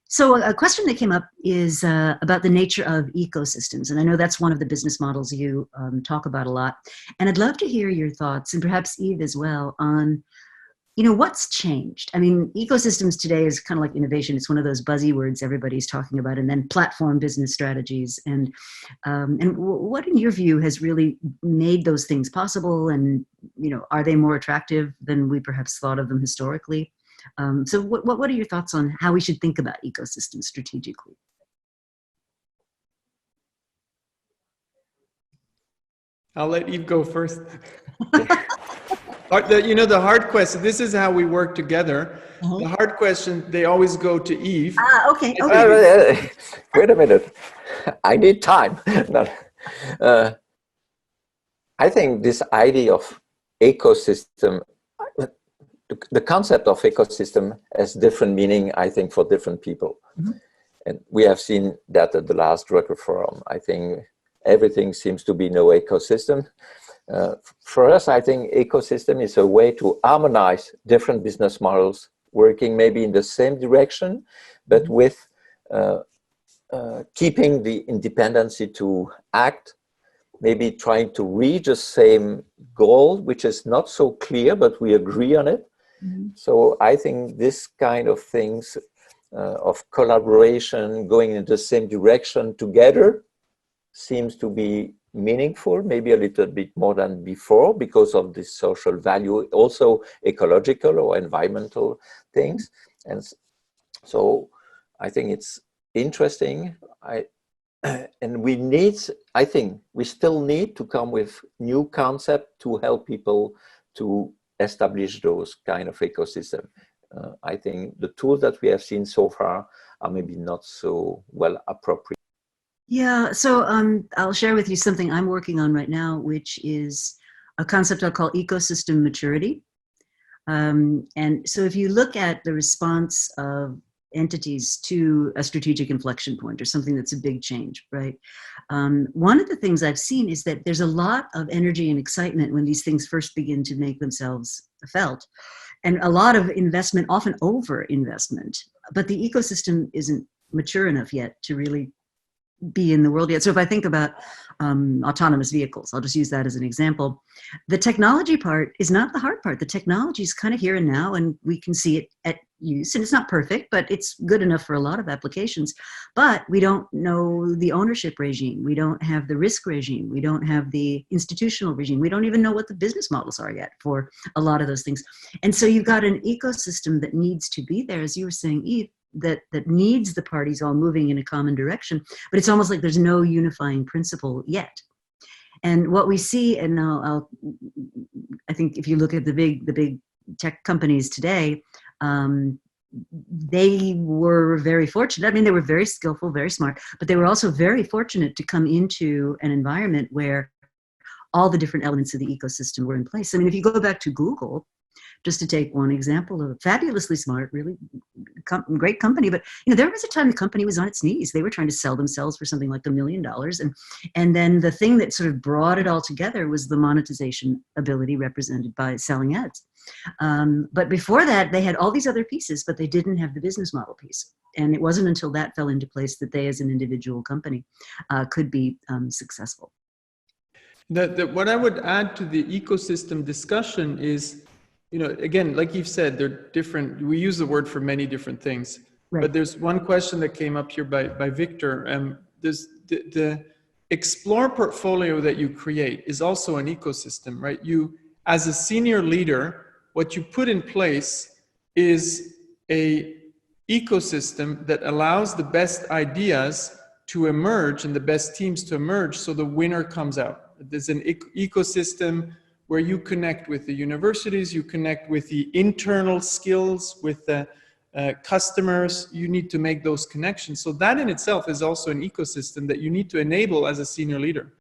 So a question that came up is about the nature of ecosystems. And I know that's one of the business models you talk about a lot. And I'd love to hear your thoughts, and perhaps Yves as well, on, what's changed? I mean, ecosystems today is kind of like innovation. It's one of those buzzy words everybody's talking about, and then platform business strategies. And what, in your view, has really made those things possible? And, are they more attractive than we perhaps thought of them historically? So what are your thoughts on how we should think about ecosystems strategically? I'll let Yves go first. The hard question, this is how we work together. The hard question, they always go to Yves. Okay. Wait a minute. I need time. I think this idea of ecosystem, the concept of ecosystem has different meaning, I think, for different people. And we have seen that at the last Drucker Forum. I think everything seems to be no ecosystem. For us, I think ecosystem is a way to harmonize different business models working maybe in the same direction, but with keeping the independency to act, maybe trying to reach the same goal, which is not so clear, but we agree on it. So I think this kind of things of collaboration, going in the same direction together, seems to be meaningful, maybe a little bit more than before because of this social value, also ecological or environmental things. And so I think it's interesting. And I think we still need to come with new concepts to help people to establish those kind of ecosystem. I think the tools that we have seen so far are maybe not so well appropriate. Yeah, so I'll share with you something I'm working on right now, which is a concept I'll call ecosystem maturity. And so if you look at the response of entities to a strategic inflection point or something that's a big change, right? One of the things I've seen is that there's a lot of energy and excitement when these things first begin to make themselves felt, and a lot of investment, often over investment, but the ecosystem isn't mature enough yet to really be in the world yet. So if I think about autonomous vehicles, I'll just use that as an example. The technology part is not the hard part. The technology is kind of here and now, and we can see it at use, and it's not perfect, but it's good enough for a lot of applications. But we don't know the ownership regime. We don't have the risk regime. We don't have the institutional regime. We don't even know what the business models are yet for a lot of those things. And so you've got an ecosystem that needs to be there, as you were saying, Yves, that needs the parties all moving in a common direction, but it's almost like there's no unifying principle yet. And what we see, and I think if you look at the big tech companies today, they were very fortunate. I mean, they were very skillful, very smart, but they were also very fortunate to come into an environment where all the different elements of the ecosystem were in place. I mean, if you go back to Google, just to take one example, of fabulously smart, really great company, but there was a time the company was on its knees. They were trying to sell themselves for something like $1 million, and then the thing that sort of brought it all together was the monetization ability represented by selling ads. But before that, they had all these other pieces, but they didn't have the business model piece. And it wasn't until that fell into place that they, as an individual company, could be successful. What I would add to the ecosystem discussion is, again, like you've said, they're different. We use the word for many different things. Right. But there's one question that came up here by Victor. There's the Explore portfolio that you create is also an ecosystem, right? You, as a senior leader, what you put in place is a ecosystem that allows the best ideas to emerge and the best teams to emerge, so the winner comes out. There's an ecosystem where you connect with the universities, you connect with the internal skills, with the customers. You need to make those connections. So that in itself is also an ecosystem that you need to enable as a senior leader.